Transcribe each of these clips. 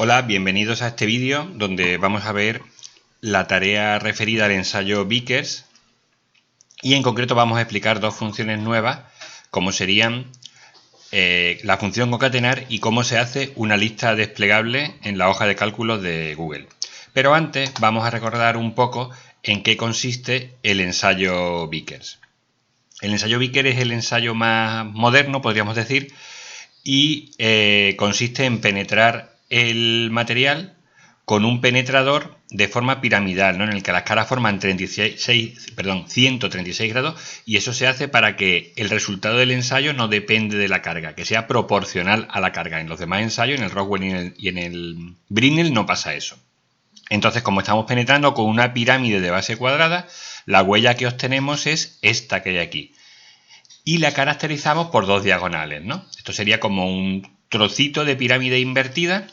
Hola, bienvenidos a este vídeo donde vamos a ver la tarea referida al ensayo Vickers y en concreto vamos a explicar dos funciones nuevas como serían la función concatenar y cómo se hace una lista desplegable en la hoja de cálculos de Google. Pero antes vamos a recordar un poco en qué consiste el ensayo Vickers. El ensayo Vickers es el ensayo más moderno, podríamos decir, y consiste en penetrar el material con un penetrador de forma piramidal, ¿no? En el que las caras forman 136 grados, y eso se hace para que el resultado del ensayo no depende de la carga, que sea proporcional a la carga. En los demás ensayos, en el Rockwell y en el Brinell, no pasa eso. Entonces, como estamos penetrando con una pirámide de base cuadrada, la huella que obtenemos es esta que hay aquí. Y la caracterizamos por dos diagonales, ¿no? Esto sería como un trocito de pirámide invertida,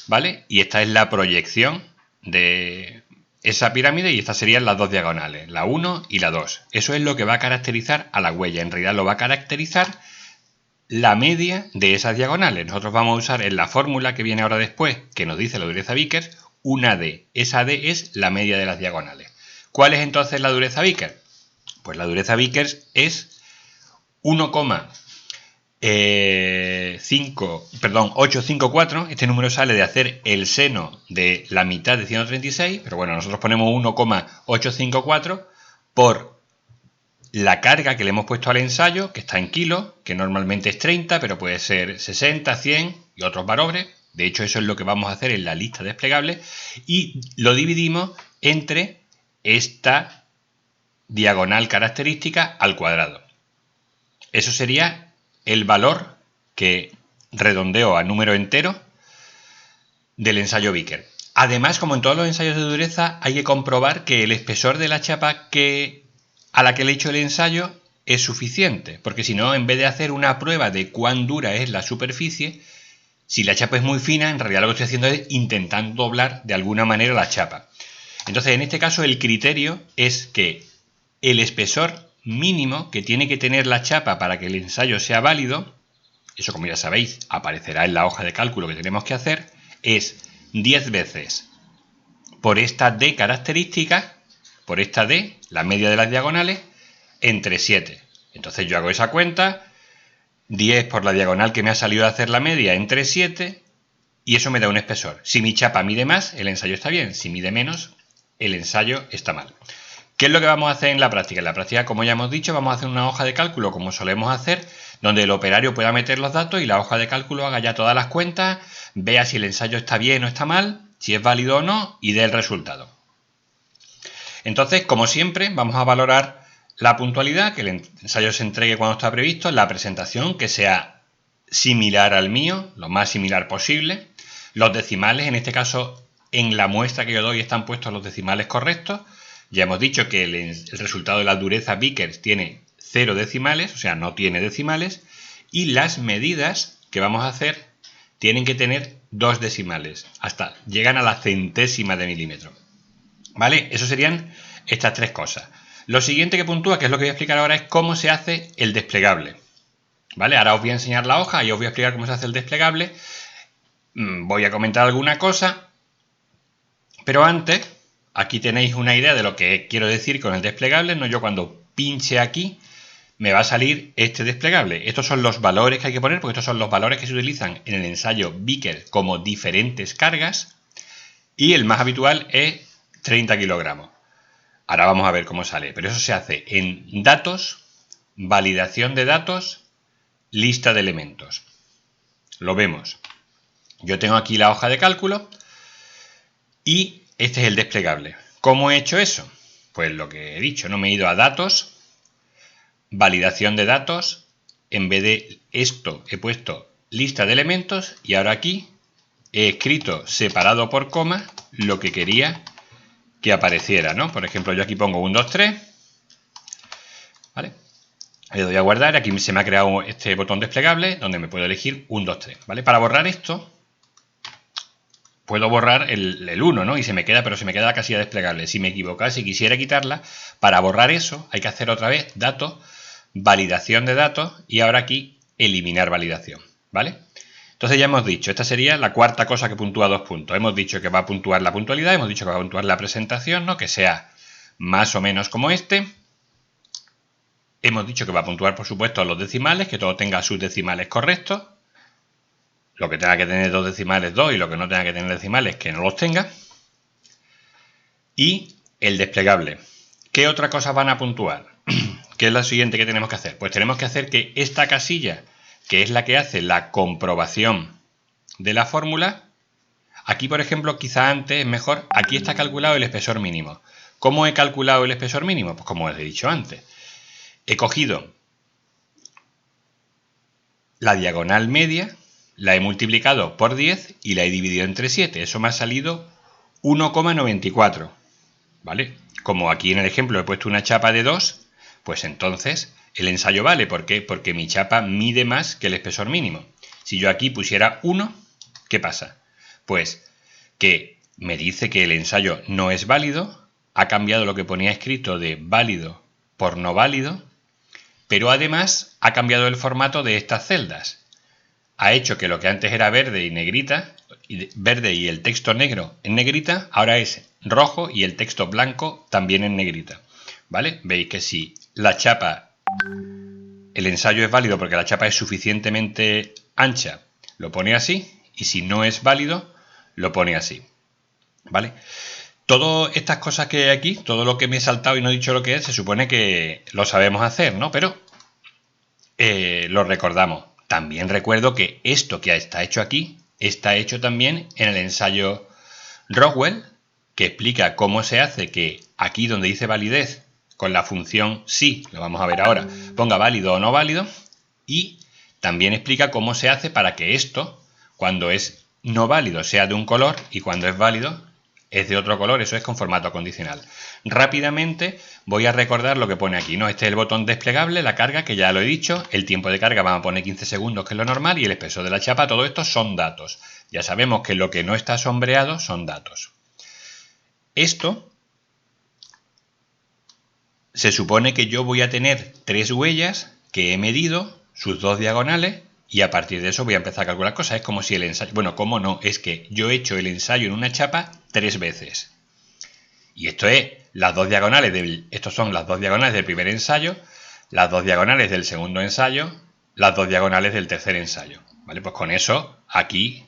¿vale? Y esta es la proyección de esa pirámide y estas serían las dos diagonales, la 1 y la 2. Eso es lo que va a caracterizar a la huella. En realidad lo va a caracterizar la media de esas diagonales. Nosotros vamos a usar en la fórmula que viene ahora después, que nos dice la dureza Vickers, una D. Esa D es la media de las diagonales. ¿Cuál es entonces la dureza Vickers? Pues la dureza Vickers es 854, este número sale de hacer el seno de la mitad de 136, pero bueno, nosotros ponemos 1,854 por la carga que le hemos puesto al ensayo, que está en kilos, que normalmente es 30, pero puede ser 60, 100 y otros valores. De hecho, eso es lo que vamos a hacer en la lista desplegable y lo dividimos entre esta diagonal característica al cuadrado. Eso sería el valor que redondeo a número entero del ensayo Vickers. Además, como en todos los ensayos de dureza, hay que comprobar que el espesor de la chapa a la que le he hecho el ensayo es suficiente, porque si no, en vez de hacer una prueba de cuán dura es la superficie, si la chapa es muy fina, en realidad lo que estoy haciendo es intentando doblar de alguna manera la chapa. Entonces, en este caso, el criterio es que el espesor mínimo que tiene que tener la chapa para que el ensayo sea válido, eso como ya sabéis aparecerá en la hoja de cálculo que tenemos que hacer, es 10 veces por esta D característica, por esta D, la media de las diagonales, entre 7. Entonces yo hago esa cuenta, 10 por la diagonal que me ha salido a hacer la media entre 7, y eso me da un espesor. Si mi chapa mide más, el ensayo está bien. Si mide menos, el ensayo está mal. ¿Qué es lo que vamos a hacer en la práctica? En la práctica, como ya hemos dicho, vamos a hacer una hoja de cálculo como solemos hacer, donde el operario pueda meter los datos y la hoja de cálculo haga ya todas las cuentas, vea si el ensayo está bien o está mal, si es válido o no y dé el resultado. Entonces, como siempre, vamos a valorar la puntualidad, que el ensayo se entregue cuando está previsto, la presentación, que sea similar al mío, lo más similar posible, los decimales, en este caso, en la muestra que yo doy están puestos los decimales correctos. Ya hemos dicho que el resultado de la dureza Vickers tiene 0 decimales, o sea, no tiene decimales, y las medidas que vamos a hacer tienen que tener 2 decimales, hasta llegan a la centésima de milímetro. ¿Vale? Eso serían estas tres cosas. Lo siguiente que puntúa, que es lo que voy a explicar ahora, es cómo se hace el desplegable. ¿Vale? Ahora os voy a enseñar la hoja y os voy a explicar cómo se hace el desplegable. Voy a comentar alguna cosa, pero antes, aquí tenéis una idea de lo que quiero decir con el desplegable. No, yo cuando pinche aquí me va a salir este desplegable. Estos son los valores que hay que poner, porque estos son los valores que se utilizan en el ensayo Vickers como diferentes cargas, y el más habitual es 30 kilogramos. Ahora vamos a ver cómo sale, pero eso se hace en datos, validación de datos, lista de elementos. Lo vemos. Yo tengo aquí la hoja de cálculo y este es el desplegable. ¿Cómo he hecho eso? Pues lo que he dicho, no me he ido a datos, validación de datos, en vez de esto he puesto lista de elementos y ahora aquí he escrito separado por coma lo que quería que apareciera, ¿no? Por ejemplo, yo aquí pongo 1, 2, 3, ¿vale? Le doy a guardar, aquí se me ha creado este botón desplegable donde me puedo elegir 1, 2, 3, ¿vale? Para borrar esto, puedo borrar el 1, ¿no? Y se me queda, pero se me queda la casilla desplegable. Si me equivocase y quisiera quitarla, para borrar eso hay que hacer otra vez datos, validación de datos y ahora aquí eliminar validación, ¿vale? Entonces ya hemos dicho, esta sería la cuarta cosa que puntúa 2 puntos. Hemos dicho que va a puntuar la puntualidad, hemos dicho que va a puntuar la presentación, ¿no? Que sea más o menos como este. Hemos dicho que va a puntuar, por supuesto, los decimales, que todo tenga sus decimales correctos. Lo que tenga que tener 2 decimales, 2, y lo que no tenga que tener decimales, que no los tenga. Y el desplegable. ¿Qué otra cosa van a puntuar? ¿Qué es la siguiente que tenemos que hacer? Pues tenemos que hacer que esta casilla, que es la que hace la comprobación de la fórmula, aquí, por ejemplo, quizá antes es mejor, aquí está calculado el espesor mínimo. ¿Cómo he calculado el espesor mínimo? Pues como os he dicho antes. He cogido la diagonal media, la he multiplicado por 10 y la he dividido entre 7. Eso me ha salido 1,94. ¿Vale? Como aquí en el ejemplo he puesto una chapa de 2, pues entonces el ensayo vale. ¿Por qué? Porque mi chapa mide más que el espesor mínimo. Si yo aquí pusiera 1, ¿qué pasa? Pues que me dice que el ensayo no es válido, ha cambiado lo que ponía escrito de válido por no válido, pero además ha cambiado el formato de estas celdas. Ha hecho que lo que antes era verde y negrita, verde y el texto negro en negrita, ahora es rojo y el texto blanco también en negrita. ¿Vale? Veis que si la chapa, el ensayo es válido porque la chapa es suficientemente ancha, lo pone así, y si no es válido, lo pone así. ¿Vale? Todas estas cosas que hay aquí, todo lo que me he saltado y no he dicho lo que es, se supone que lo sabemos hacer, ¿no? Pero lo recordamos. También recuerdo que esto que está hecho aquí, está hecho también en el ensayo Rockwell, que explica cómo se hace que aquí donde dice validez, con la función sí, lo vamos a ver ahora, ponga válido o no válido, y también explica cómo se hace para que esto, cuando es no válido, sea de un color, y cuando es válido, es de otro color. Eso es con formato condicional. Rápidamente voy a recordar lo que pone aquí, ¿no? Este es el botón desplegable, la carga, que ya lo he dicho, el tiempo de carga vamos a poner 15 segundos, que es lo normal, y el espesor de la chapa. Todo esto son datos. Ya sabemos que lo que no está sombreado son datos. Esto se supone que yo voy a tener 3 huellas que he medido, sus 2 diagonales, y a partir de eso voy a empezar a calcular cosas. Es como si el ensayo... Bueno, ¿cómo no? Es que yo he hecho el ensayo en una chapa 3 veces. Y esto es las 2 diagonales del... Estos son las 2 diagonales del primer ensayo, las 2 diagonales del segundo ensayo, las 2 diagonales del tercer ensayo. ¿Vale? Pues con eso, aquí,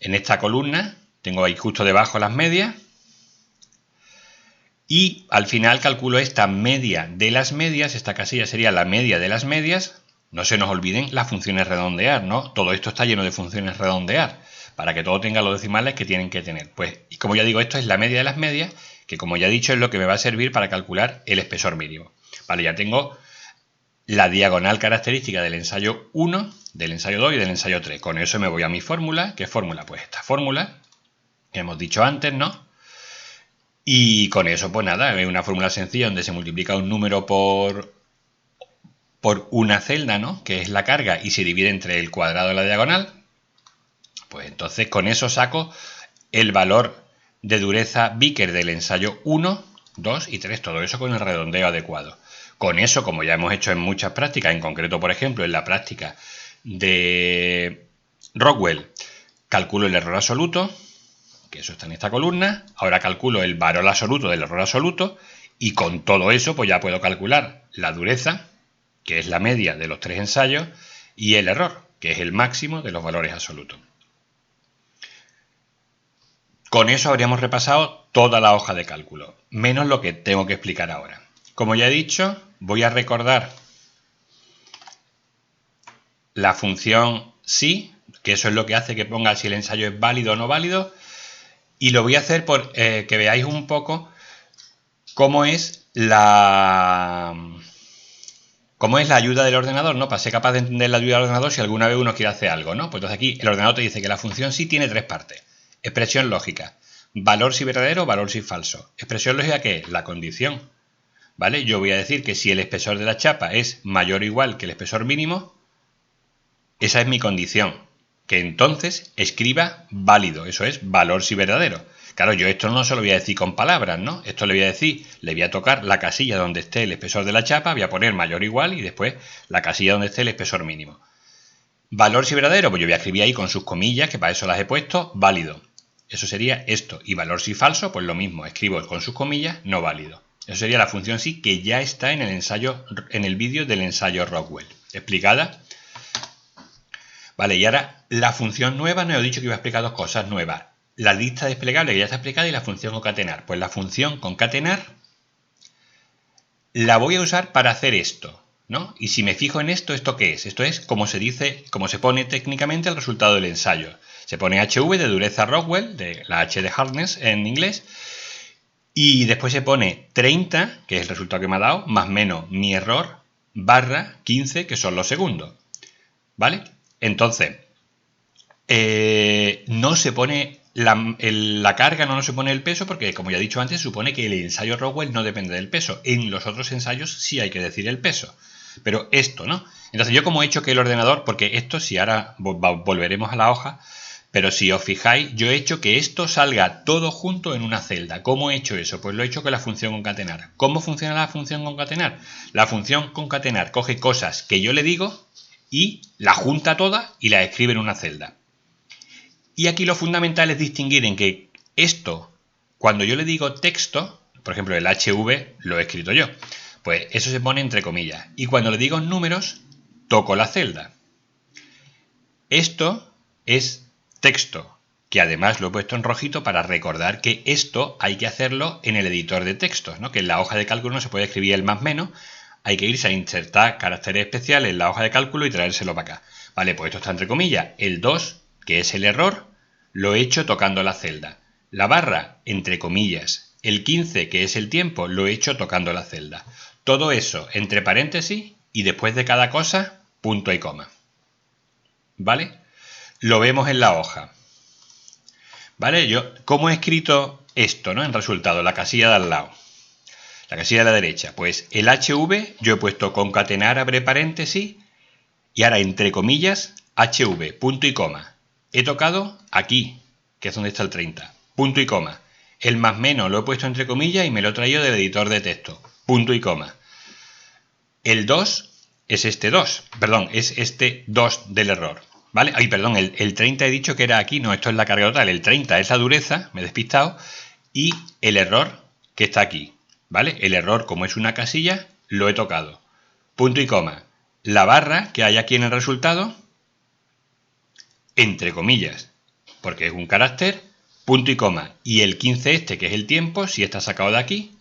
en esta columna, tengo ahí justo debajo las medias. Y al final calculo esta media de las medias, esta casilla sería la media de las medias. No se nos olviden las funciones redondear, ¿no? Todo esto está lleno de funciones redondear, para que todo tenga los decimales que tienen que tener. Pues, y como ya digo, esto es la media de las medias, que como ya he dicho es lo que me va a servir para calcular el espesor mínimo. Vale, ya tengo la diagonal característica del ensayo 1, del ensayo 2 y del ensayo 3. Con eso me voy a mi fórmula. ¿Qué fórmula? Pues esta fórmula que hemos dicho antes, ¿no? Y con eso, pues nada, es una fórmula sencilla donde se multiplica un número por una celda, ¿no? Que es la carga, y se divide entre el cuadrado de la diagonal. Pues entonces con eso saco el valor de dureza Vickers del ensayo 1, 2 y 3, todo eso con el redondeo adecuado. Con eso, como ya hemos hecho en muchas prácticas, en concreto, por ejemplo, en la práctica de Rockwell, calculo el error absoluto, que eso está en esta columna. Ahora calculo el valor absoluto del error absoluto, y con todo eso pues ya puedo calcular la dureza, que es la media de los 3 ensayos, y el error, que es el máximo de los valores absolutos. Con eso habríamos repasado toda la hoja de cálculo, menos lo que tengo que explicar ahora. Como ya he dicho, voy a recordar la función sí, que eso es lo que hace que ponga si el ensayo es válido o no válido, y lo voy a hacer por que veáis un poco cómo es la ayuda del ordenador, ¿no? Para ser capaz de entender la ayuda del ordenador si alguna vez uno quiere hacer algo, ¿no? Pues entonces aquí el ordenador te dice que la función sí tiene 3 partes. Expresión lógica, valor si verdadero, valor si falso. Expresión lógica, ¿qué es? La condición, ¿vale? Yo voy a decir que si el espesor de la chapa es mayor o igual que el espesor mínimo, esa es mi condición. Que entonces escriba válido, eso es valor si verdadero. Claro, yo esto no se lo voy a decir con palabras, ¿no? Esto le voy a decir, le voy a tocar la casilla donde esté el espesor de la chapa, voy a poner mayor o igual y después la casilla donde esté el espesor mínimo. Valor si verdadero, pues yo voy a escribir ahí con sus comillas, que para eso las he puesto, válido. Eso sería esto. Y valor si falso, pues lo mismo, escribo con sus comillas, no válido. Eso sería la función sí que ya está en el ensayo, en el vídeo del ensayo Rockwell. ¿Explicada? Vale, y ahora la función nueva, no he dicho que iba a explicar dos cosas nuevas. La lista desplegable que ya está explicada y la función concatenar. Pues la función concatenar la voy a usar para hacer esto, ¿no? Y si me fijo en esto, ¿esto qué es? Esto es como se dice, como se pone técnicamente el resultado del ensayo. Se pone HV de dureza Rockwell, de la H de hardness en inglés, y después se pone 30, que es el resultado que me ha dado, más menos mi error, barra 15, que son los segundos. ¿Vale? Entonces, no se pone la carga, no se pone el peso, porque como ya he dicho antes, supone que el ensayo Rockwell no depende del peso. En los otros ensayos sí hay que decir el peso. Pero esto, ¿no? Entonces yo como he hecho que el ordenador, porque esto, si ahora volveremos a la hoja, pero si os fijáis, yo he hecho que esto salga todo junto en una celda. ¿Cómo he hecho eso? Pues lo he hecho con la función concatenar. ¿Cómo funciona la función concatenar? La función concatenar coge cosas que yo le digo y la junta toda y la escribe en una celda. Y aquí lo fundamental es distinguir en que esto, cuando yo le digo texto, por ejemplo el HV lo he escrito yo, pues eso se pone entre comillas. Y cuando le digo números, toco la celda. Esto es texto, que además lo he puesto en rojito para recordar que esto hay que hacerlo en el editor de textos, ¿no? Que en la hoja de cálculo no se puede escribir el más menos, hay que irse a insertar caracteres especiales en la hoja de cálculo y traérselo para acá. Vale, pues esto está entre comillas. El 2, que es el error, lo he hecho tocando la celda. La barra, entre comillas. El 15, que es el tiempo, lo he hecho tocando la celda. Todo eso entre paréntesis y después de cada cosa, punto y coma. ¿Vale? Lo vemos en la hoja. ¿Vale? ¿Cómo he escrito esto, ¿no? En resultado, la casilla de al lado. La casilla de la derecha. Pues el HV yo he puesto concatenar, abre paréntesis, y ahora entre comillas, HV, punto y coma. He tocado aquí, que es donde está el 30. Punto y coma. El más menos lo he puesto entre comillas y me lo he traído del editor de texto. Punto y coma. El 2 es este 2. Perdón, es este 2 del error. ¿Vale? Ay, perdón, el 30 he dicho que era aquí. No, esto es la carga total. El 30 es la dureza, me he despistado. Y el error que está aquí. ¿Vale? El error, como es una casilla, lo he tocado. Punto y coma. La barra que hay aquí en el resultado, entre comillas, porque es un carácter, punto y coma. Y el 15 este, que es el tiempo, si está sacado de aquí,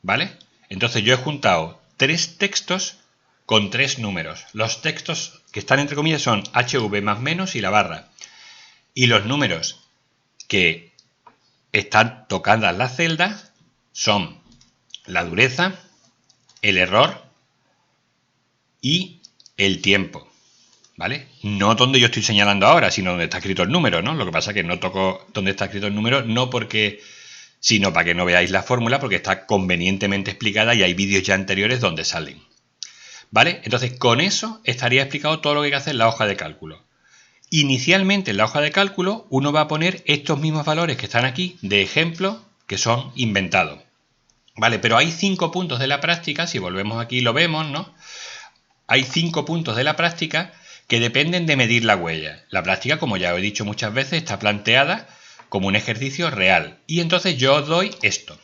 ¿vale? Entonces yo he juntado 3 textos con 3 números. Los textos que están entre comillas son HV más menos y la barra. Y los números que están tocadas las celdas son la dureza, el error y el tiempo. ¿Vale? No donde yo estoy señalando ahora, sino donde está escrito el número, ¿no? Lo que pasa es que no toco donde está escrito el número, no porque, sino para que no veáis la fórmula, porque está convenientemente explicada y hay vídeos ya anteriores donde salen. ¿Vale? Entonces, con eso estaría explicado todo lo que hay que hacer en la hoja de cálculo. Inicialmente en la hoja de cálculo uno va a poner estos mismos valores que están aquí de ejemplo que son inventados. ¿Vale? Pero hay 5 puntos de la práctica, si volvemos aquí lo vemos, ¿no? Hay 5 puntos de la práctica que dependen de medir la huella. La práctica, como ya he dicho muchas veces, está planteada como un ejercicio real. Y entonces yo os doy esto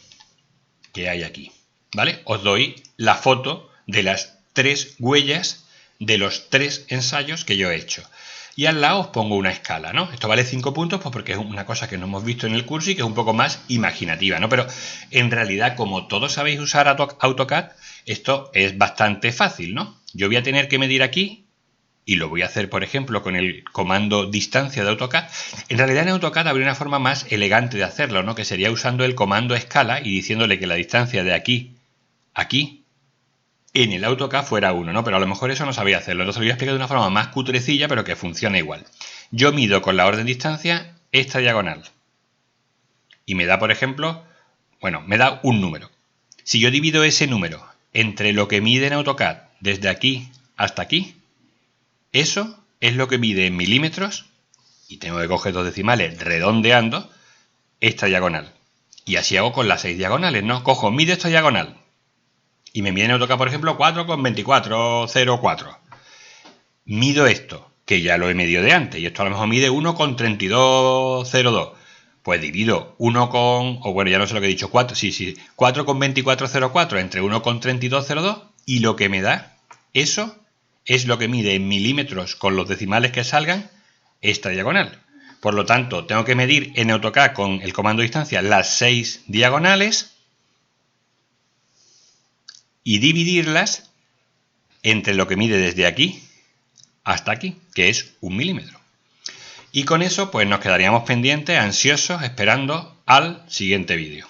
que hay aquí, ¿vale? Os doy la foto de las 3 huellas de los 3 ensayos que yo he hecho. Y al lado os pongo una escala, ¿no? Esto vale 5 puntos pues porque es una cosa que no hemos visto en el curso y que es un poco más imaginativa, ¿no? Pero en realidad, como todos sabéis usar AutoCAD, esto es bastante fácil, ¿no? Yo voy a tener que medir aquí, y lo voy a hacer, por ejemplo, con el comando distancia de AutoCAD. En realidad en AutoCAD habría una forma más elegante de hacerlo, ¿no? Que sería usando el comando escala y diciéndole que la distancia de aquí a aquí en el AutoCAD fuera 1, ¿no? Pero a lo mejor eso no sabía hacerlo. Entonces lo voy a explicar de una forma más cutrecilla, pero que funciona igual. Yo mido con la orden distancia esta diagonal. Y me da, por ejemplo, bueno, me da un número. Si yo divido ese número entre lo que mide en AutoCAD desde aquí hasta aquí, eso es lo que mide en milímetros, y tengo que coger 2 decimales redondeando esta diagonal. Y así hago con las 6 diagonales, ¿no? Cojo, mide esta diagonal. Y me mide en AutoCAD, por ejemplo, 4,2404. Mido esto. que ya lo he medido de antes, y esto a lo mejor mide 1,3202. Pues divido 1 con, o bueno, ya no sé lo que he dicho, 4,2404 entre 1,3202, y lo que me da, eso es lo que mide en milímetros con los decimales que salgan esta diagonal. Por lo tanto, tengo que medir en AutoCAD con el comando distancia las 6 diagonales y dividirlas entre lo que mide desde aquí hasta aquí, que es 1 milímetro. Y con eso pues nos quedaríamos pendientes, ansiosos, esperando al siguiente vídeo.